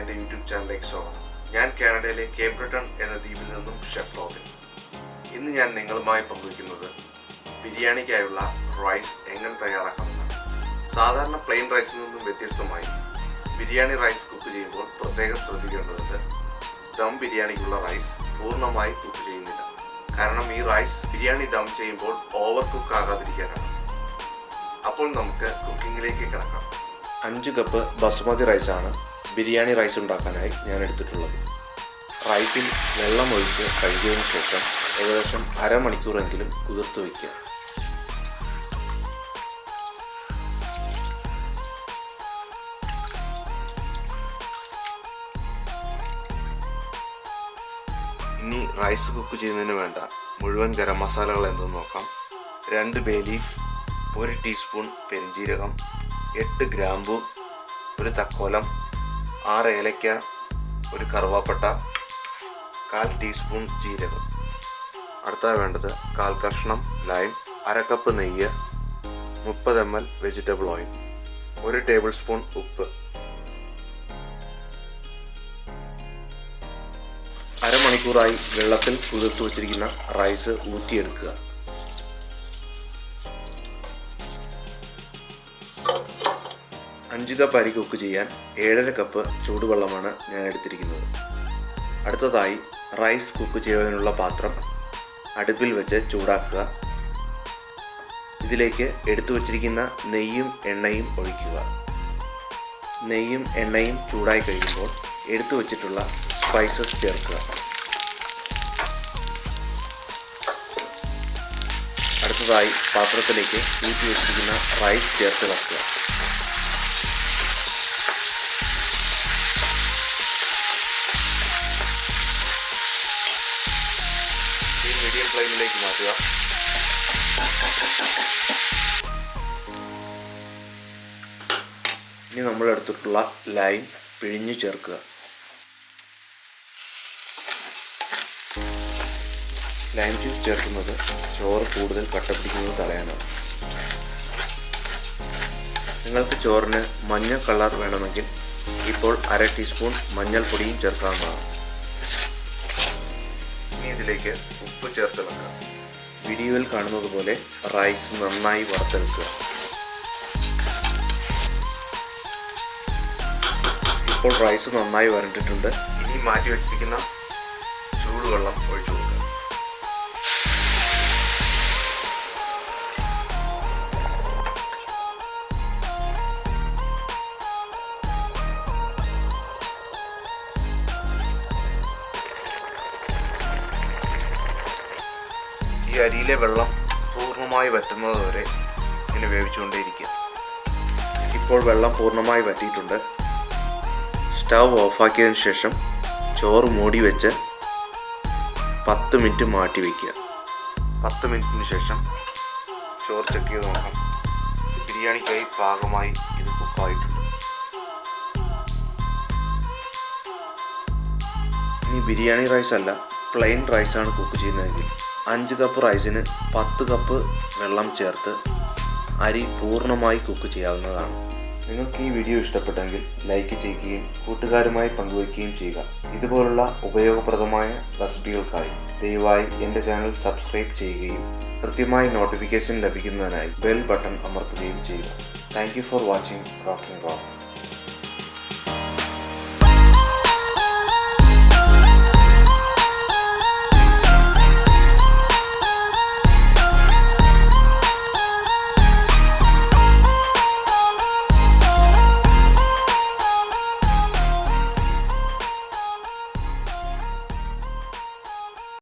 എൻ്റെ യൂട്യൂബ് ചാനലിലേക്ക് സ്വാഗതം. ഞാൻ കാനഡയിലെ കേപ്പ് ബ്രിട്ടൺ എന്ന ദ്വീപിൽ നിന്നും ഷെഫ് റോബിൻ. ഇന്ന് ഞാൻ നിങ്ങളുമായി പങ്കുവയ്ക്കുന്നത് ബിരിയാണിക്കായുള്ള റൈസ് എങ്ങനെ തയ്യാറാക്കാമെന്നാണ്. സാധാരണ പ്ലെയിൻ റൈസിൽ നിന്നും വ്യത്യസ്തമായി ബിരിയാണി റൈസ് കുക്ക് ചെയ്യുമ്പോൾ പ്രത്യേകം ശ്രദ്ധിക്കേണ്ടതുണ്ട്. ദം ബിരിയാണിക്കുള്ള റൈസ് പൂർണ്ണമായി കുക്ക് ചെയ്യുന്നില്ല. കാരണം ഈ റൈസ് ബിരിയാണി ദം ചെയ്യുമ്പോൾ ഓവർ കുക്ക് ആകാതിരിക്കാനാണ്. അപ്പോൾ നമുക്ക് കുക്കിങ്ങിലേക്ക് കിടക്കാം. 5 കപ്പ് ബസ്മതി റൈസാണ് ബിരിയാണി റൈസ് ഉണ്ടാക്കാനായി ഞാൻ എടുത്തിട്ടുള്ളത്. റൈസിൽ വെള്ളം ഒഴിച്ച് കഴുകിയതിനു ശേഷം ഏകദേശം അരമണിക്കൂറെങ്കിലും കുതിർത്ത് വയ്ക്കുക. ഇനി റൈസ് കുക്ക് ചെയ്യുന്നതിന് വേണ്ട മുഴുവൻ ഗരം മസാലകൾ എന്തെന്ന് നോക്കാം. 2 ബേ ലീഫ്, 1 ടീസ്പൂൺ പെരിഞ്ജീരകം, 8 ഗ്രാമ്പു, 1 തക്കോലം, 6 ഏലക്ക, 1 കറുവാപ്പട്ട, 1/4 ടീസ്പൂൺ ജീരകം. അടുത്തായി വേണ്ടത് 1/4 കഷ്ണം ലൈം, 1/2 കപ്പ് നെയ്യ്, 30 ml vegetable oil, 1 table spoon ഉപ്പ്. അരമണിക്കൂറായി വെള്ളത്തിൽ കുതിർത്ത് വച്ചിരിക്കുന്ന റൈസ് ഊറ്റിയെടുക്കുക. അഞ്ച് കപ്പ് അരി കുക്ക് ചെയ്യാൻ 7.5 കപ്പ് ചൂടുവെള്ളമാണ് ഞാൻ എടുത്തിരിക്കുന്നത്. അടുത്തതായി റൈസ് കുക്ക് ചെയ്യുന്നതിനുള്ള പാത്രം അടുപ്പിൽ വെച്ച് ചൂടാക്കുക. ഇതിലേക്ക് എടുത്തു വച്ചിരിക്കുന്ന നെയ്യും എണ്ണയും ഒഴിക്കുക. നെയ്യും എണ്ണയും ചൂടായി കഴിയുമ്പോൾ എടുത്തു വച്ചിട്ടുള്ള സ്പൈസസ് ചേർക്കുക. അടുത്തതായി പാത്രത്തിലേക്ക് ഊറ്റി വെച്ചിരിക്കുന്ന റൈസ് ചേർത്ത് വെക്കുക. മീഡിയം ഫ്ലെയിമിലേക്ക് മാറ്റുക. ഇനി നമ്മൾ എടുത്തിട്ടുള്ള ലൈം പിഴിഞ്ഞു ചേർക്കുക. ലൈം ജ്യൂസ് ചേർക്കുന്നത് ചോറ് കൂടുതൽ കട്ട പിടിക്കുന്നത് തടയാനാണ്. നിങ്ങൾക്ക് ചോറിന് മഞ്ഞ കളർ വേണമെങ്കിൽ ഇപ്പോൾ 1/2 ടീസ്പൂൺ മഞ്ഞൾപ്പൊടിയും ചേർക്കാവുന്നതാണ്. ഇനി ഇതിലേക്ക് ഉപ്പ് ചേർത്ത് വെക്കുക. വീഡിയോയിൽ കാണുന്നത് പോലെ റൈസ് നന്നായി വറുത്തെടുക്കുക. ഇപ്പോൾ റൈസ് നന്നായി വരണ്ടിട്ടുണ്ട്. ഇനി മാറ്റി വെച്ചിരിക്കുന്ന ചൂടുവെള്ളം ഒഴിച്ചു കൊടുക്കുക. ഈ അരിയിലെ വെള്ളം പൂർണ്ണമായി വറ്റുന്നത് വരെ ഇങ്ങനെ വേവിച്ചുകൊണ്ടേയിരിക്കുക. ഇപ്പോൾ വെള്ളം പൂർണ്ണമായി വറ്റിയിട്ടുണ്ട്. സ്റ്റവ് ഓഫാക്കിയതിന് ശേഷം ചോറ് മൂടി വെച്ച് 10 മിനിറ്റ് മാറ്റി വയ്ക്കുക. 10 മിനിറ്റിന് ശേഷം ചോറ് ചെക്ക് ചെയ്ത് നോക്കാം. ബിരിയാണിക്കായി പാകമായി ഇത് കുക്കായിട്ടുണ്ട്. ഇനി ബിരിയാണി റൈസ് അല്ല പ്ലെയിൻ റൈസാണ് കുക്ക് ചെയ്യുന്നതെങ്കിൽ 5 കപ്പ് റൈസിന് 10 കപ്പ് വെള്ളം ചേർത്ത് അരി പൂർണ്ണമായി കുക്ക് ചെയ്യാവുന്നതാണ്. നിങ്ങൾക്ക് ഈ വീഡിയോ ഇഷ്ടപ്പെട്ടെങ്കിൽ ലൈക്ക് ചെയ്യുകയും കൂട്ടുകാരുമായി പങ്കുവയ്ക്കുകയും ചെയ്യുക. ഇതുപോലുള്ള ഉപയോഗപ്രദമായ റെസിപ്പികൾക്കായി ദയവായി എൻ്റെ ചാനൽ സബ്സ്ക്രൈബ് ചെയ്യുകയും കൃത്യമായി നോട്ടിഫിക്കേഷൻ ലഭിക്കുന്നതിനായി ബെൽ ബട്ടൺ അമർത്തുകയും ചെയ്യുക. Thank you for watching rocking rock.